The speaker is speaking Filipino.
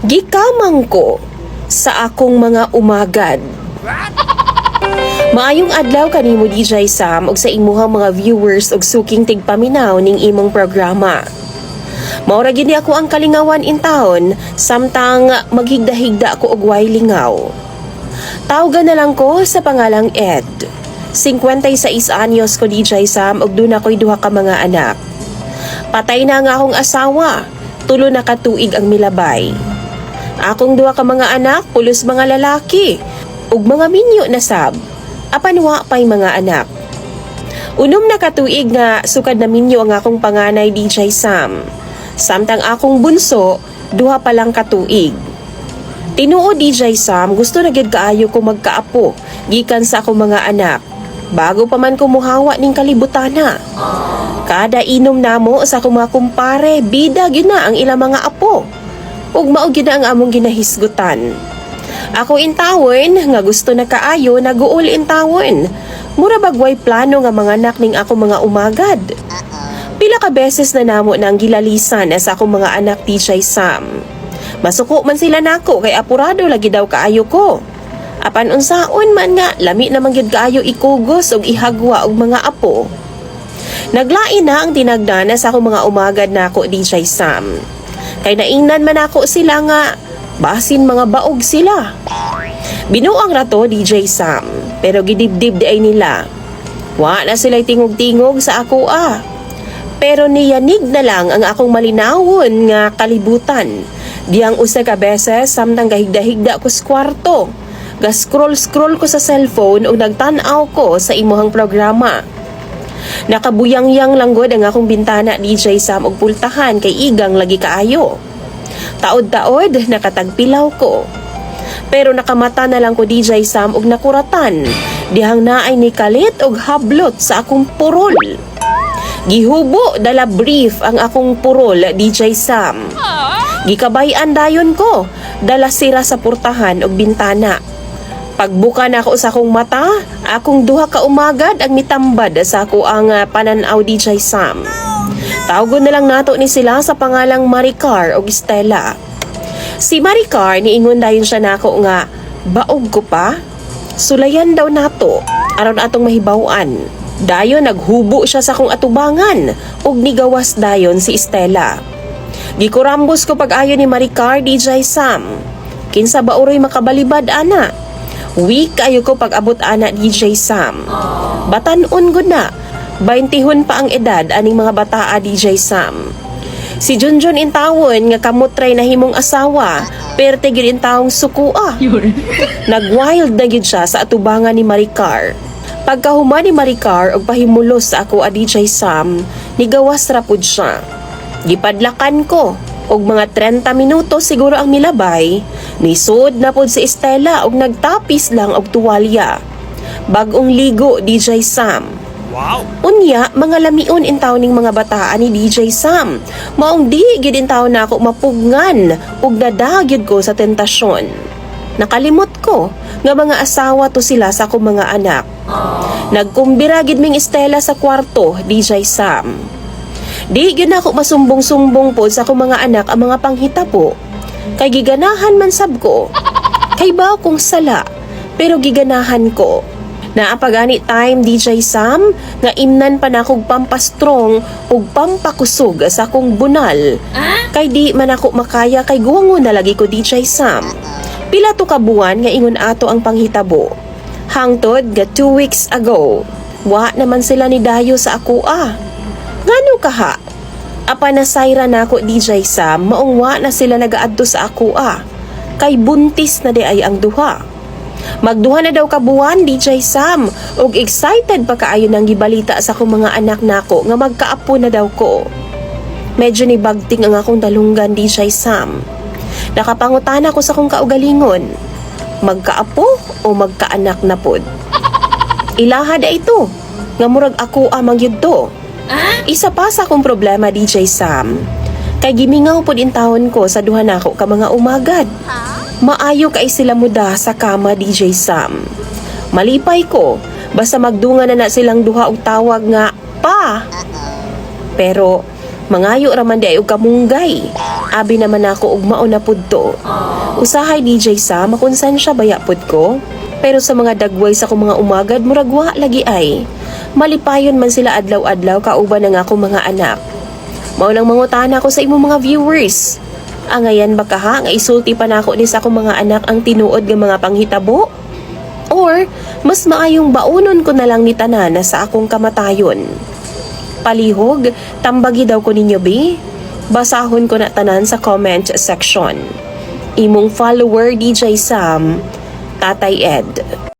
Gikamang ko sa akong mga umagad. Maayong adlaw kanimo DJ Sam ug sa imuhang mga viewers ug suking tigpaminaw ning imong programa. Maura gid ako ang kalingawan in taon samtang maghigda-higda ko og way lingaw. Tawgan na lang ko sa pangalang Ed. 56 anyos ko DJ Sam ug duna ko'y duha ka mga anak. Patay na nga akong asawa, tulo na katuig ang milabay. Akong duha ka mga anak, pulos mga lalaki, ug mga minyo na sab. Apan wa pay mga anak. Unom na katuig nga sukad na minyo ang akong panganay DJ Sam. Samtang akong bunso, duha pa lang katuig. Tinuod DJ Sam, gusto na gid kaayo ko magkaapo gikan sa akong mga anak. Bago pa man ko muhawa ning kalibutana. Kada inom namo sa akong mga kumpare, bida gyud na ang ilang mga apo. Ug mao gyud ang among ginahisgutan. Ako intawon nga gusto na kaayo naguol intawon. Mura bagway plano nga mga anak ning ako mga umagad. Pila ka beses na namo nang gilalisan sa akong mga anak DJ Sam. Masuko man sila nako kay apurado lagi daw kaayo ko. Apan unsaon man nga lami naman gyud kaayo ikugos ug ihagwa og mga apo. Naglain na ang tinagdana sa akong mga umagad nako DJ Sam. Kay naingnan man ako sila nga basin mga baog sila. Binuang rato DJ Sam, pero gidibdib di ay nila. Wa na sila'y tingog-tingog sa ako Pero niyanig na lang ang akong malinawon nga kalibutan. Diyang usa ka beses samtang gahigda-higda ko sa kwarto. Ga-scroll-scroll ko sa cellphone ug nagtan-aw ko sa imuhang programa. Nakabuyang-yang lang gud ang akong bintana DJ Sam og pultahan kay igang lagi kaayo. Taod-taod nakatagpilaw ko. Pero nakamata na lang ko DJ Sam og nakuratan. Dihang naay ni kalit og hablot sa akong purol. Gihubo dala brief ang akong purol DJ Sam. Gikabayan dayon ko, dala sira sa purtahan og bintana. Pagbuka na ako sa akong mata, akong duha ka umagad ang mitambad sa ako ang pananaw DJ Sam. Tawgon na lang nato ni sila sa pangalang Maricar o Stella. Si Maricar niingon dayon siya nako nga, baog ko pa? Sulayan daw nato, aron atong mahibaw-an. Dayon naghubo siya sa akong atubangan ug nigawas dayon si Stella. Gikurambos ko pag-ayo ni Maricar DJ Sam. Kinsa ba uroy makabalibad ana? Weak kayo ko pag-abot ana DJ Sam. Batan-on gud na. 20 pa ang edad aning mga bataa DJ Sam. Si Junjun intawon nga kamutray na himong asawa, perte gid intawong sukua. Nagwild na gid siya sa atubangan ni Maricar. Pagkahuman ni Maricar og pahimulos sa ako DJ Sam, nigawas ra pud siya. Gipadlakan ko og mga 30 minuto siguro ang milabay, nisod na pod si Stella og nagtapis lang og tuwalya. Bagong ligo DJ Sam. Wow! Unya, mga lamion intaw ning mga bataan ni DJ Sam. Maong di gid intaw na ako mapugnan ug nadagyod ko sa tentasyon. Nakalimot ko nga mga asawa to sila sa akong mga anak. Nagkumbira gid ming Stella sa kwarto DJ Sam. Di gyud ako masumbong-sumbong po sa akong mga anak ang mga panghitabo. Kay giganahan man sab ko. Kay ba akong sala, pero giganahan ko. Naapagani time DJ Sam nga imnan pa nakog pampastrong ug pampakusog sa akong bunal. Kay di man ako makaya kay guwangon na lagi ko DJ Sam. Pila to ka buwan nga ingon ato ang panghitabo. Hangtod nga 2 weeks ago. Wa naman sila ni dayo sa ako Ngano kaha? Apa nasayra na ako DJ Sam, maong wa na sila nagaadto sa ako Kay buntis na di ay ang duha. Magduha na daw ka buwan DJ Sam, ug excited pa kaayo nang gibalita sa akong mga anak nako nga magkaapo na daw ko. Medyo ni bagting ang akong dalunggan DJ Sam. Nakapangutana ko sa akong kaugalingon, magkaapo o magkaanak na pod? Ilaha da ito, nga murag ako amang yun to. Isa pa sa akong problema DJ Sam, kay gimingaw pod intawon ko sa duha nako ka mga umagad. Maayo kay sila muda sa kama DJ Sam. Malipay ko, basta magdungan na silang duha og tawag nga pa. Pero Mangayo raman di ay og kamunggay. Abi naman ako og mao na pudto. Usahay DJ Sam, makunsan siya baya pud ko. Pero sa mga dagway sa akong mga umagad, murag wa lagi ay. Malipayon man sila adlaw-adlaw kauban ng akong mga anak. Mao lang mangutana ko sa imong mga viewers. Angayan ba ka ha, nga isulti pa na ako ni sa akong mga anak ang tinuod ng mga panghitabo? Or, mas maayong baunon ko na lang ni tanana sa akong kamatayon? Palihog, tambagi daw ko ninyo, bi? Basahon ko na tanan sa comment section. Imong follower DJ Sam, Tatay Ed.